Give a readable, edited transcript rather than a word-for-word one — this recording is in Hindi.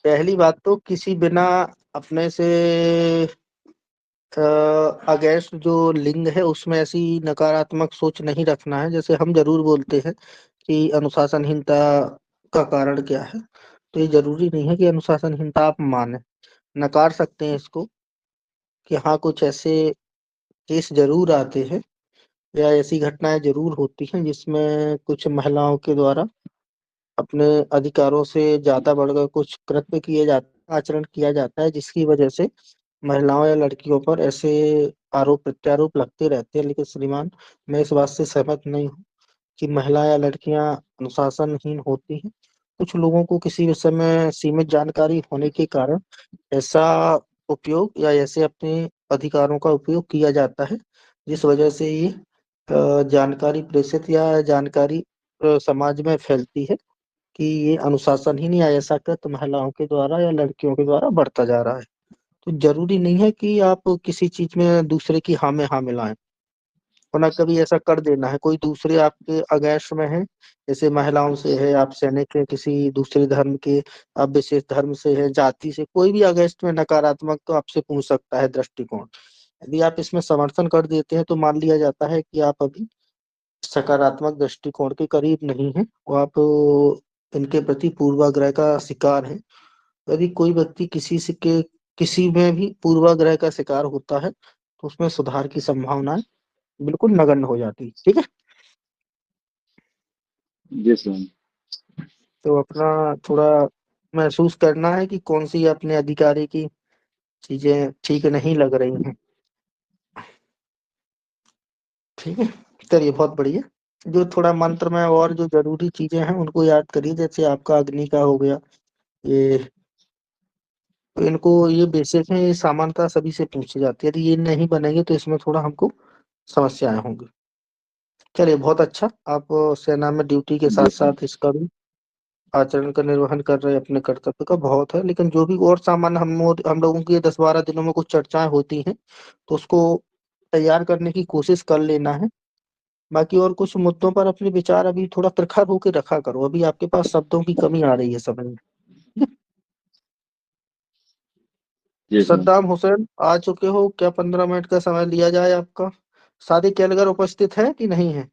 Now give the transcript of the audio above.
पहली बात तो किसी बिना अपने से अगेंस्ट जो लिंग है उसमें ऐसी नकारात्मक सोच नहीं रखना है। जैसे हम जरूर बोलते हैं कि अनुशासनहीनता का कारण क्या है, तो ये जरूरी नहीं है कि अनुशासनहीनता आप माने, नकार सकते हैं इसको कि हाँ कुछ ऐसे केस जरूर आते हैं या ऐसी घटनाएं जरूर होती हैं जिसमें कुछ महिलाओं के द्वारा अपने अधिकारों से ज्यादा बढ़कर कुछ कृत्य किए जाते, आचरण किया जाता है, जिसकी वजह से महिलाओं या लड़कियों पर ऐसे आरोप प्रत्यारोप लगते रहते हैं। लेकिन श्रीमान, मैं इस बात से सहमत नहीं हूँ कि महिला या लड़कियां अनुशासनहीन होती हैं। कुछ लोगों को किसी विषय में सीमित जानकारी होने के कारण ऐसा उपयोग या ऐसे अपने अधिकारों का उपयोग किया जाता है, जिस वजह से ये जानकारी प्रेषित या जानकारी समाज में फैलती है कि ये अनुशासनहीन या ऐसा कृत्य महिलाओं के द्वारा या लड़कियों के द्वारा बढ़ता जा रहा है। तो जरूरी नहीं है कि आप किसी चीज में दूसरे की हाँ में हाँ मिलाएं, वरना कभी ऐसा कर देना है कोई दूसरे आपके अगेंस्ट में है, जैसे महिलाओं से है, आप सैनिक है, किसी दूसरे धर्म के, आप विशेष धर्म से है, जाति से, कोई भी अगेंस्ट में नकारात्मक तो आपसे पूछ सकता है दृष्टिकोण। यदि आप इसमें समर्थन कर देते हैं तो मान लिया जाता है कि आप अभी सकारात्मक दृष्टिकोण के करीब नहीं है, और आप इनके प्रति पूर्वाग्रह का शिकार है। यदि कोई व्यक्ति किसी में भी पूर्वाग्रह का शिकार होता है तो उसमें सुधार की संभावनाएं बिल्कुल नगण्य हो जाती है। ठीक है। जी सर। तो अपना थोड़ा महसूस करना है कि कौन सी अपने अधिकारी की चीजें ठीक नहीं लग रही हैं। ठीक है। चलिए, बहुत बढ़िया। जो थोड़ा मंत्र में और जो जरूरी चीजें हैं उनको याद करिए, जैसे आपका अग्नि का हो गया ये, तो इनको ये बेसिक है, ये सामान्यतः सभी से पूछी जाती है। यदि ये नहीं बनेंगे तो इसमें थोड़ा हमको समस्याएं होंगी। चलिए, बहुत अच्छा। आप सेना में ड्यूटी के साथ जी सर। साथ इसका भी आचरण का निर्वहन कर रहे हैं, अपने कर्तव्य का बहुत है। लेकिन जो भी और सामान्य हम लोगों की 10-12 दिनों में कुछ चर्चाएं होती हैं तो उसको तैयार करने की कोशिश कर लेना है। बाकी और कुछ मुद्दों पर अपने विचार अभी थोड़ा प्रखर होकर रखा करो, अभी आपके पास शब्दों की कमी आ रही है समझ में। जी सर। सद्दाम हुसैन आ चुके हो क्या? 15 मिनट का समय लिया जाए आपका। सादिक केलगर उपस्थित है कि नहीं है?